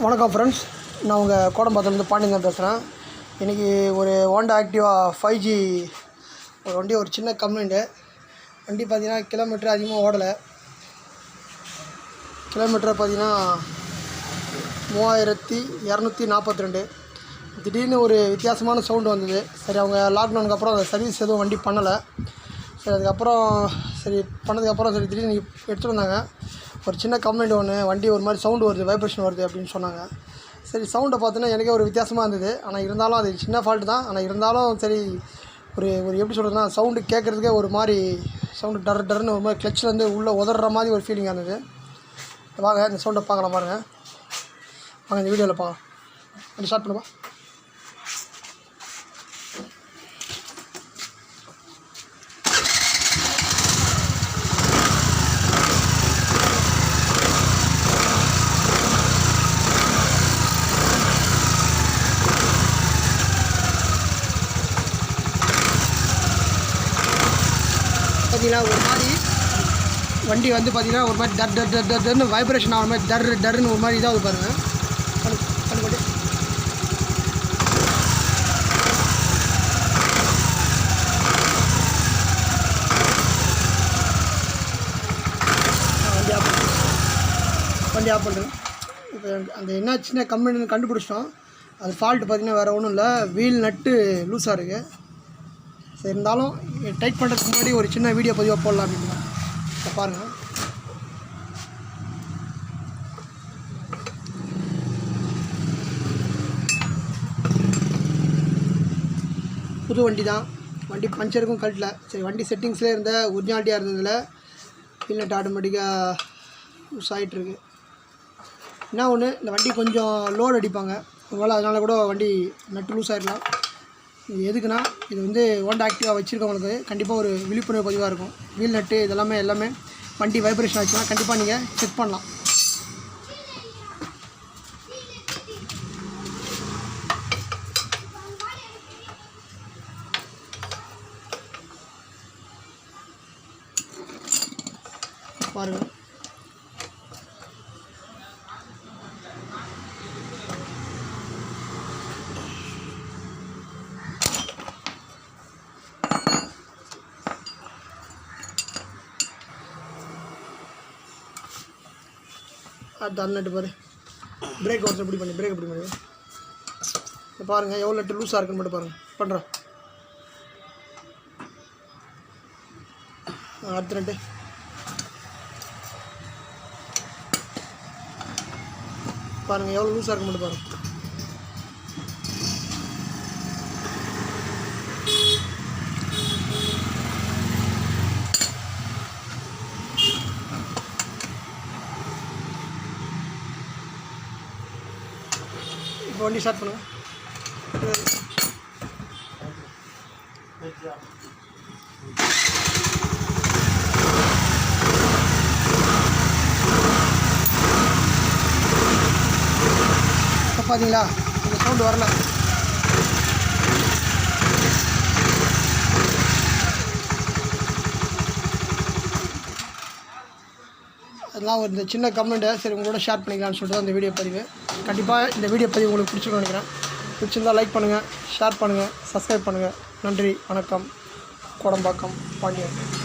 வணக்கம் ஃப்ரெண்ட்ஸ், நான் உங்கள் கோடம்பாக்கத்துலேருந்து பாண்டியன் தான் பேசுகிறேன். இன்றைக்கி ஒரு ஹோண்டா ஆக்டிவா 5G ஒரு வண்டி, ஒரு சின்ன கம்ப்ளைண்ட்டு. வண்டி பார்த்திங்கன்னா கிலோமீட்டர் அதிகமாக ஓடலை. கிலோமீட்டர் பார்த்திங்கன்னா 3242. திடீர்னு ஒரு வித்தியாசமான சவுண்டு வந்தது. சரி, அவங்க லாக்டவுனுக்கு அப்புறம் அந்த சர்வீஸ் எதுவும் வண்டி பண்ணலை. சரி, அதுக்கப்புறம் பண்ணதுக்கப்புறம் திடீர்னு எடுத்துகிட்டு வந்தாங்க. ஒரு சின்ன கம்ப்ளைண்ட் ஒன்று, வண்டி ஒரு மாதிரி சவுண்டு வருது, வைப்ரேஷன் வருது அப்படின்னு சொன்னாங்க. சரி, சவுண்டை பார்த்தோன்னா எனக்கே ஒரு வித்தியாசமாக இருந்தது. ஆனால் இருந்தாலும் அது சின்ன ஃபால்ட்டு தான். ஆனால் இருந்தாலும் சரி, ஒரு எப்படி சொல்கிறதுனா, சவுண்டு கேட்குறதுக்கே ஒரு மாதிரி சவுண்டு டர்னு ஒரு மாதிரி கிளச்சிலேருந்து உள்ளே உதற மாதிரி ஒரு ஃபீலிங்காக இருந்தது. வாங்க இந்த சவுண்டை பார்க்கலாம், பாருங்கள். வாங்க இந்த வீடியோவில் பார்க்கலாம். அப்படி ஸ்டார்ட் பண்ணுவா. பார்த்தீங்கன்னா ஒரு மாதிரி வண்டி வந்து பார்த்திங்கன்னா ஒரு மாதிரி டர்னு வைப்ரேஷன் ஆகிற மாதிரி டர்னு ஒரு மாதிரி இதாக பாருங்கள். வண்டி ஆஃப் பண்ணுறேன். இப்போ அந்த என்ன சின்ன கம்பெனி கண்டுபிடிச்சிட்டோம். அது ஃபால்ட்டு பார்த்திங்கன்னா வேறு ஒன்றும் இல்லை, வீல் நட்டு லூஸாக இருக்குது. சரி, இருந்தாலும் டைட் பண்ணுறதுக்கு முன்னாடி ஒரு சின்ன வீடியோ பதிவாக போடலாம் அப்படின்னு தான். இப்போ பாருங்கள். புது வண்டி தான். வண்டி பஞ்சருக்கும் கழட்டல. சரி, வண்டி செட்டிங்ஸ்லேயே இருந்த ஒரிஜினாலிட்டியாக இருந்ததில் இல்லைட்டு ஆட்டோமேட்டிக்காக யூஸ் ஆகிட்டுருக்கு. என்ன ஒன்று, இந்த வண்டி கொஞ்சம் லோடு அடிப்பாங்க, ஒருவேளை அதனால் கூட வண்டி நட்டு லூஸ் ஆகிடலாம். இது எதுக்குன்னா, இது வந்து ஹோண்டா ஆக்டிவா வச்சுருக்கவங்களுக்கு கண்டிப்பாக ஒரு விழிப்புணர்வு பதிவாக இருக்கும். வீல் நட்டு எல்லாமே வண்டி வைப்ரேஷன் ஆச்சுன்னா கண்டிப்பாக நீங்கள் செக் பண்ணலாம். பாருங்கள். அது நட்டு பாரு, பிரேக் ஒருத்தர் இப்படி பண்ணி பிரேக் இப்படி பண்ணி இப்போ பாருங்கள் எவ்வளோ நட்டு லூஸாக இருக்குன்னு மட்டும் பாருங்கள். பண்ணுறேன். அடுத்த நட்டு பாருங்கள் எவ்வளோ லூஸாக இருக்கு மட்டும் பாருங்கள். இப்போ வண்டி ஸ்டார்ட் பண்ணுங்கள். பார்த்தீங்களா, இந்த சவுண்டு வரல. அதெல்லாம் ஒரு இந்த சின்ன கமெண்ட்டை சரி உங்களோட ஷேர் பண்ணிக்கலாம்னு சொல்லிட்டு அந்த வீடியோ பதிவு. கண்டிப்பாக இந்த வீடியோ பதிவு உங்களுக்கு பிடிச்சிருக்குன்னு நினைக்கிறேன். பிடிச்சிருந்தால் லைக் பண்ணுங்கள், ஷேர் பண்ணுங்கள், சப்ஸ்கிரைப் பண்ணுங்கள். நன்றி, வணக்கம். கோடம்பாக்கம் பாண்டியன்.